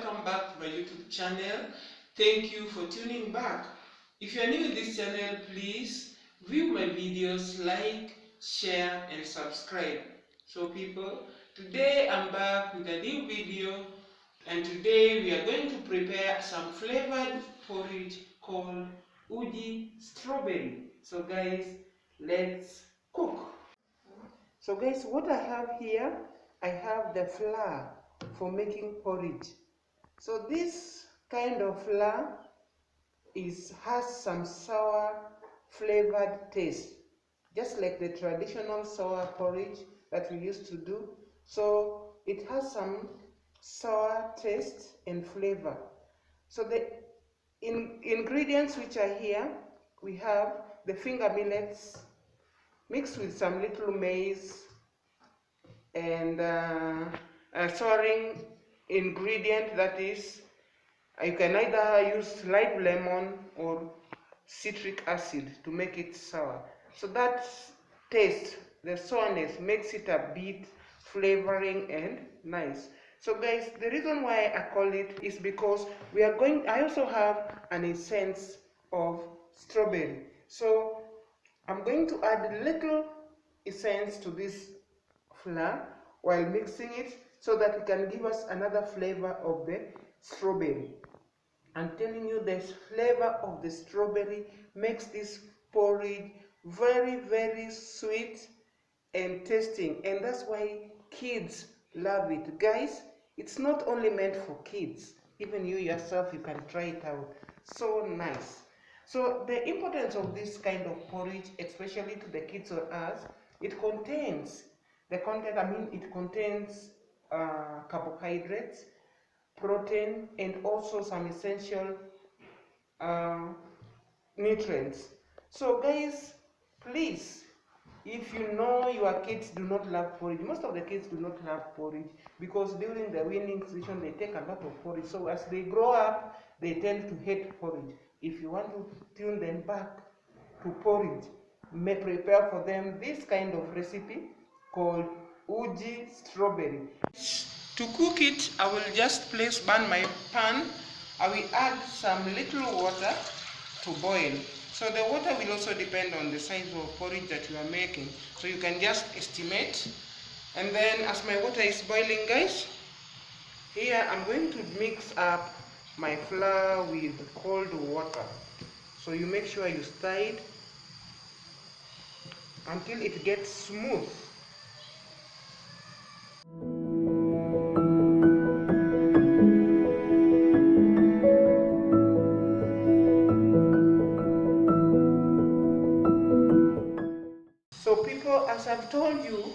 welcome back to my YouTube channel. Thank you for tuning back. If you are new to this channel, please view my videos, like, share and subscribe. So people, today I'm back with a new video, and today we are going to prepare some flavored porridge called uji strawberry. So guys, let's cook. So guys, what I have here, I have the flour for making porridge. So this kind of flour has some sour flavored taste, just like the traditional sour porridge that we used to do. So it has some sour taste and flavor. So the ingredients which are here, we have the finger millets mixed with some little maize and a souring ingredient, that is, you can either use live lemon or citric acid to make it sour. So that taste, the sourness, makes it a bit flavoring and nice. So guys, the reason why I call it is because I also have an essence of strawberry. So I'm going to add a little essence to this flour while mixing it so that it can give us another flavor of the strawberry. I'm telling you, the flavor of the strawberry makes this porridge very, very sweet and tasting, and that's why kids love it. Guys, it's not only meant for kids, even you yourself, you can try it out. So nice. So the importance of this kind of porridge, especially to the kids or us, it contains carbohydrates, protein, and also some essential nutrients. So guys, please, if you know your kids do not love porridge, most of the kids do not love porridge because during the weaning season they take a lot of porridge. So as they grow up, they tend to hate porridge. If you want to tune them back to porridge, may prepare for them this kind of recipe called uji strawberry. To cook it, I will just burn my pan. I will add some little water to boil. So the water will also depend on the size of porridge that you are making. So you can just estimate. And then as my water is boiling, guys, here I'm going to mix up my flour with cold water. So you make sure you stir it until it gets smooth. So people, as I've told you,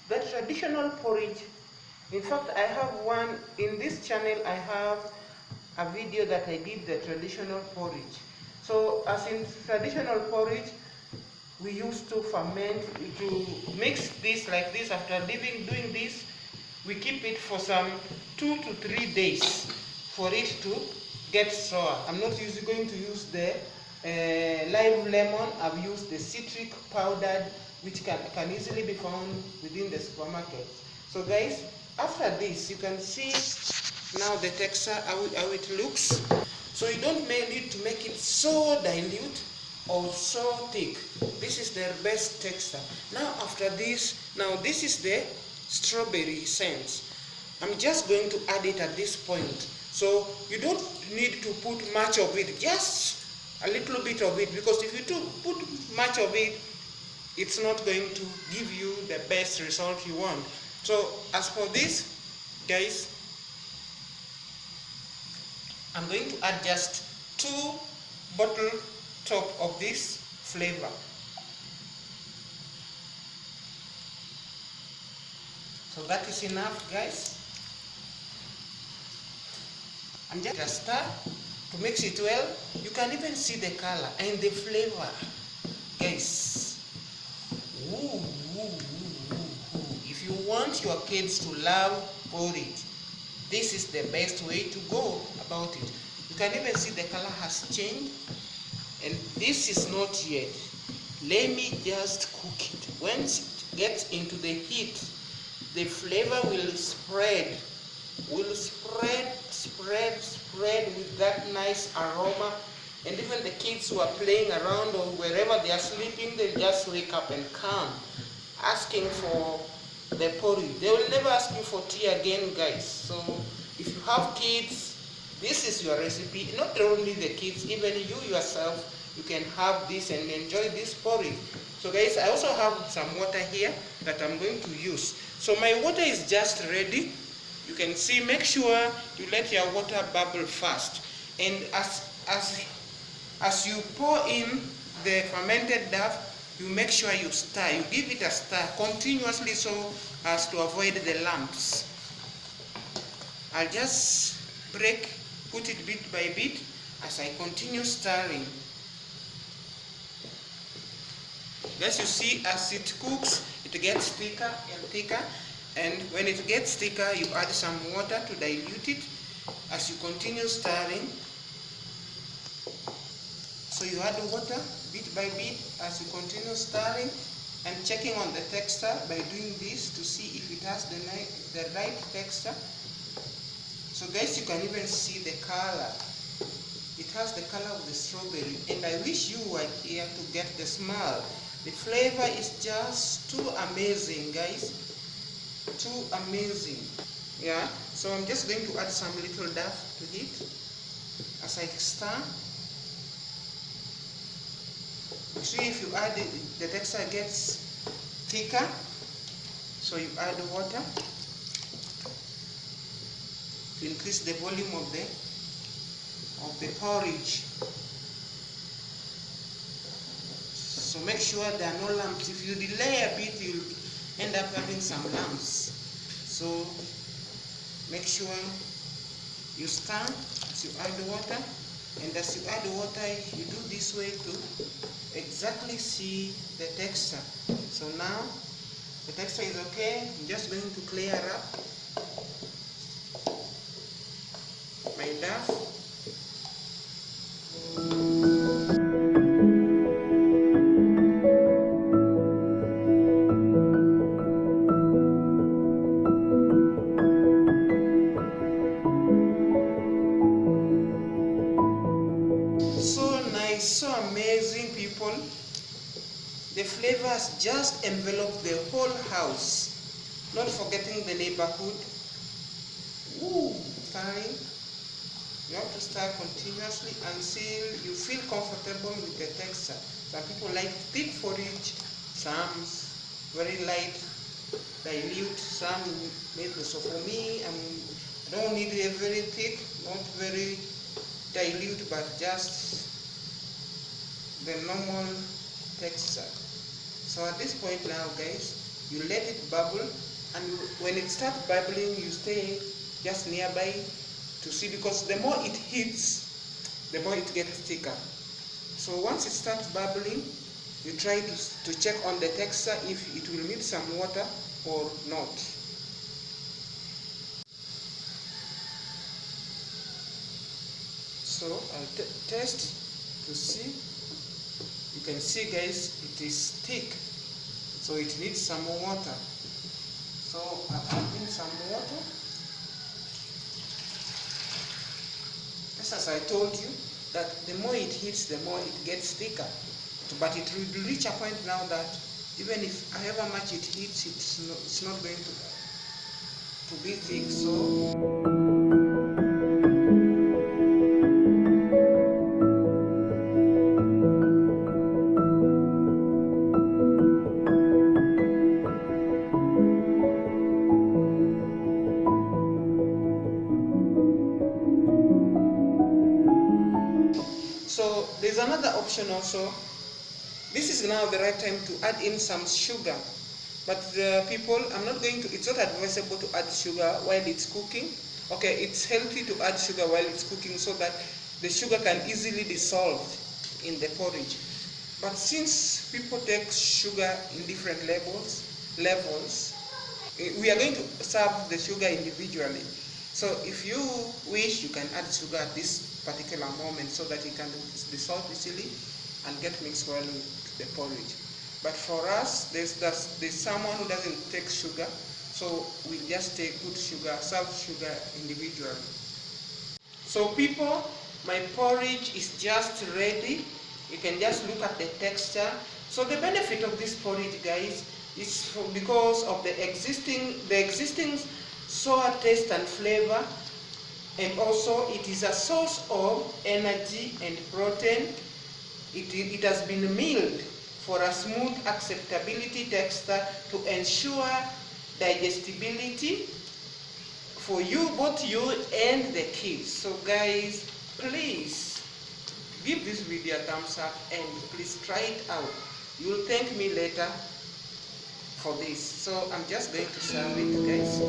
the traditional porridge, in fact I have one in this channel, I have a video that I did the traditional porridge. So as in traditional porridge, we used to ferment, to mix this like this. After doing this, we keep it for some 2 to 3 days for it to get sour. I'm not going to use the live lemon. I've used the citric powdered, which can easily be found within the supermarket. So guys, after this, you can see now the texture, how it looks. So you don't need to make it so dilute or so thick. This is the best texture. Now after this, this is the strawberry essence. I'm just going to add it at this point. So you don't need to put much of it, just a little bit of it, because if you put much of it, it's not going to give you the best result you want. So as for this, guys, I'm going to add just 2 bottle top of this flavor. So that is enough, guys. And just stir to mix it well. You can even see the color and the flavor, guys. Ooh. If you want your kids to love porridge, this is the best way to go about it. You can even see the color has changed, and this is not yet. Let me just cook it. Once it gets into the heat, the flavor will spread that nice aroma. And even the kids who are playing around or wherever they are sleeping, they just wake up and come asking for the porridge. They will never ask you for tea again, guys. So if you have kids, this is your recipe. Not only the kids, even you yourself, you can have this and enjoy this porridge. So guys, I also have some water here that I'm going to use. So my water is just ready. You can see, make sure you let your water bubble fast. And as you pour in the fermented dough, you make sure you stir. You give it a stir continuously so as to avoid the lumps. I'll just put it bit by bit as I continue stirring. As you see, as it cooks, it gets thicker and thicker. And when it gets thicker, you add some water to dilute it as you continue stirring. So you add water bit by bit as you continue stirring and checking on the texture by doing this to see if it has the right texture. So guys, you can even see the color. It has the color of the strawberry, and I wish you were here to get the smell. The flavor is just too amazing, guys. Too amazing. Yeah, so I'm just going to add some little dough to it as I stir. See, if you add it, the texture gets thicker, so you add water to increase the volume of the porridge. So make sure there are no lumps. If you delay a bit, you'll end up having some lumps. So make sure you stir as you add the water, and as you add the water, you do this way to exactly see the texture. So now the texture is okay. I'm just going to clear up my dough. So amazing, people. The flavors just envelop the whole house, not forgetting the neighborhood. Ooh, stirring. You have to stir continuously until you feel comfortable with the texture. Some people like thick porridge, some very light, dilute, some maybe. So for me, I don't need a very thick, not very dilute, but just the normal texture. So at this point now, guys, you let it bubble, and when it starts bubbling, you stay just nearby to see, because the more it heats, the more it gets thicker. So once it starts bubbling, you try to check on the texture if it will need some water or not. So I'll test to see. You can see, guys, it is thick, so it needs some more water. So I'm adding some water. Just as I told you, that the more it heats, the more it gets thicker. But it will reach a point now that even if however much it heats, it's not going to be thick. So there's another option also. This is now the right time to add in some sugar. But people, it's not advisable to add sugar while it's cooking. Okay, it's healthy to add sugar while it's cooking so that the sugar can easily dissolve in the porridge. But since people take sugar in different levels, we are going to serve the sugar individually. So if you wish, you can add sugar at this particular moment so that it can dissolve easily and get mixed well with the porridge. But for us, there's someone who doesn't take sugar, so we just put sugar, serve sugar individually. So people, my porridge is just ready. You can just look at the texture. So the benefit of this porridge, guys, is because of the existing sour taste and flavor, and also it is a source of energy and protein. It has been milled for a smooth acceptability texture to ensure digestibility for you, both you and the kids. So guys, please give this video a thumbs up and please try it out. You will thank me later for this. So I'm just going to serve it, guys.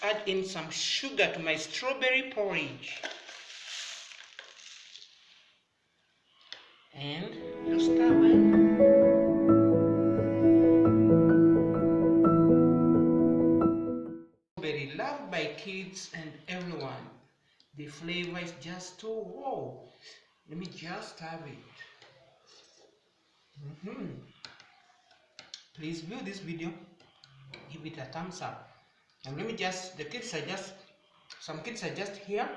Add in some sugar to my strawberry porridge, and you stir well. Strawberry, loved by kids and everyone. The flavor is just too wow. Let me just have it. Please view this video, give it a thumbs up. And let me just, some kids are just here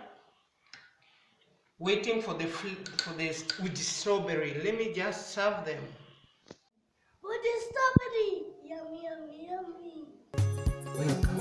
waiting for the with the strawberry. Let me just serve them. With the strawberry, yummy, yummy, yummy. Welcome.